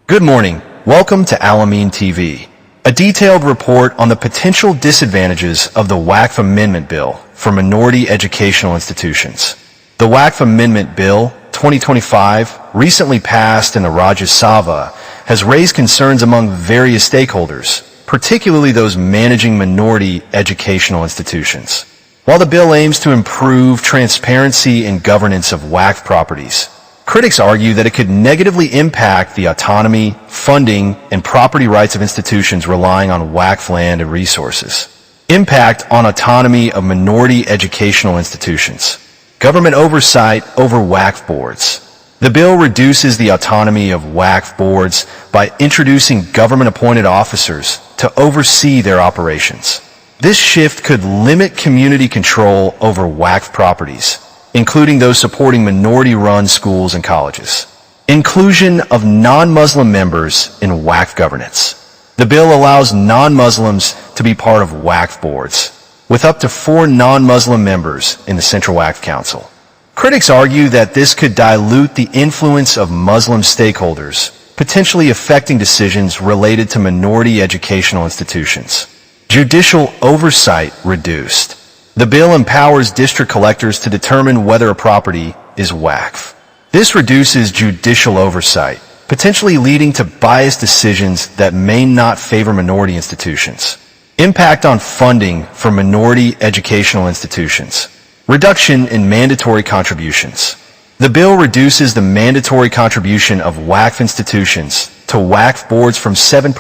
Good morning. Welcome to Al-Ameen TV, a detailed report on the potential disadvantages of the Waqf Amendment Bill for minority educational institutions. The Waqf Amendment Bill 2025, recently passed in the Rajya Sabha, has raised concerns among various stakeholders, particularly those managing minority educational institutions. While the bill aims to improve transparency and governance of Waqf properties, critics argue that it could negatively impact the autonomy, funding, and property rights of institutions relying on Waqf land and resources. Impact on autonomy of minority educational institutions. Government oversight over Waqf boards. The bill reduces the autonomy of Waqf boards by introducing government-appointed officers to oversee their operations. This shift could limit community control over Waqf properties, including those supporting minority-run schools and colleges. Inclusion of non-Muslim members in Waqf governance. The bill allows non-Muslims to be part of Waqf boards, with up to 4 non-Muslim members in the Central Waqf Council. Critics argue that this could dilute the influence of Muslim stakeholders, potentially affecting decisions related to minority educational institutions. Judicial oversight reduced. The bill empowers district collectors to determine whether a property is Waqf. This reduces judicial oversight, potentially leading to biased decisions that may not favor minority institutions. Impact on funding for minority educational institutions. Reduction in mandatory contributions. The bill reduces the mandatory contribution of Waqf institutions to Waqf boards from 7%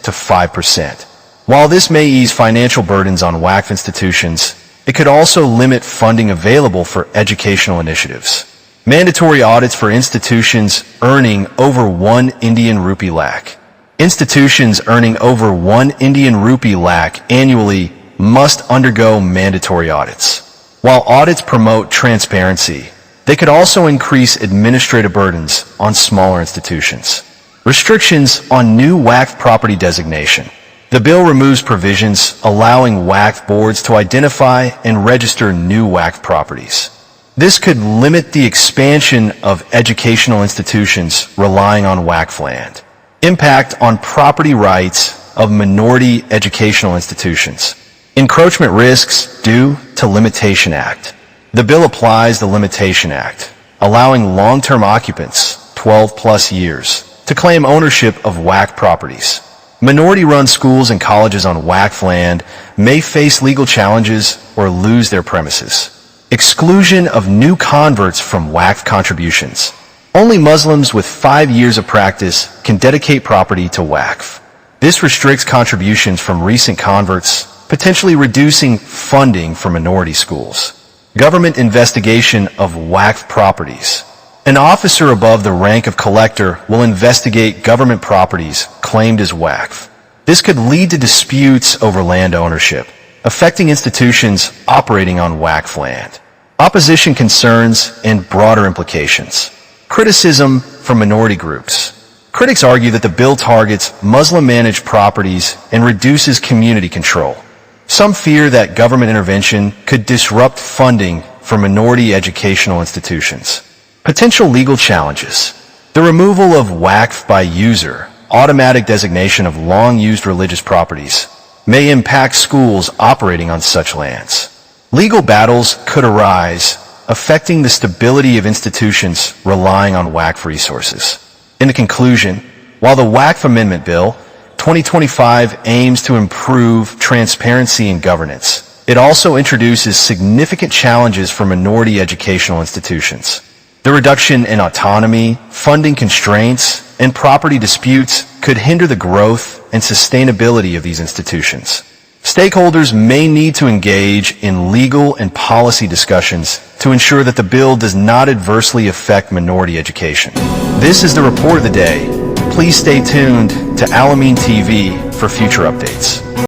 to 5%. While this may ease financial burdens on Waqf institutions, it could also limit funding available for educational initiatives. Mandatory audits for institutions earning over 1 Indian rupee lakh. Institutions earning over 1 Indian rupee lakh annually must undergo mandatory audits. While audits promote transparency, they could also increase administrative burdens on smaller institutions. Restrictions on new Waqf property designation. The bill removes provisions allowing Waqf boards to identify and register new Waqf properties. This could limit the expansion of educational institutions relying on Waqf land. Impact on property rights of minority educational institutions. Encroachment risks due to Limitation Act. The bill applies the Limitation Act, allowing long-term occupants, 12+ years, to claim ownership of Waqf properties. Minority-run schools and colleges on Waqf land may face legal challenges or lose their premises. Exclusion of new converts from Waqf contributions. Only Muslims with 5 years of practice can dedicate property to Waqf. This restricts contributions from recent converts, potentially reducing funding for minority schools. Government investigation of Waqf properties. An officer above the rank of collector will investigate government properties claimed as Waqf. This could lead to disputes over land ownership, affecting institutions operating on Waqf land. Opposition concerns and broader implications. Criticism from minority groups. Critics argue that the bill targets Muslim-managed properties and reduces community control. Some fear that government intervention could disrupt funding for minority educational institutions. Potential legal challenges. The removal of Waqf by user, automatic designation of long-used religious properties, may impact schools operating on such lands. Legal battles could arise, affecting the stability of institutions relying on Waqf resources. In conclusion, while the Waqf Amendment Bill 2025 aims to improve transparency and governance, it also introduces significant challenges for minority educational institutions. The reduction in autonomy, funding constraints, and property disputes could hinder the growth and sustainability of these institutions. Stakeholders may need to engage in legal and policy discussions to ensure that the bill does not adversely affect minority education. This is the report of the day. Please stay tuned to Al-Ameen TV for future updates.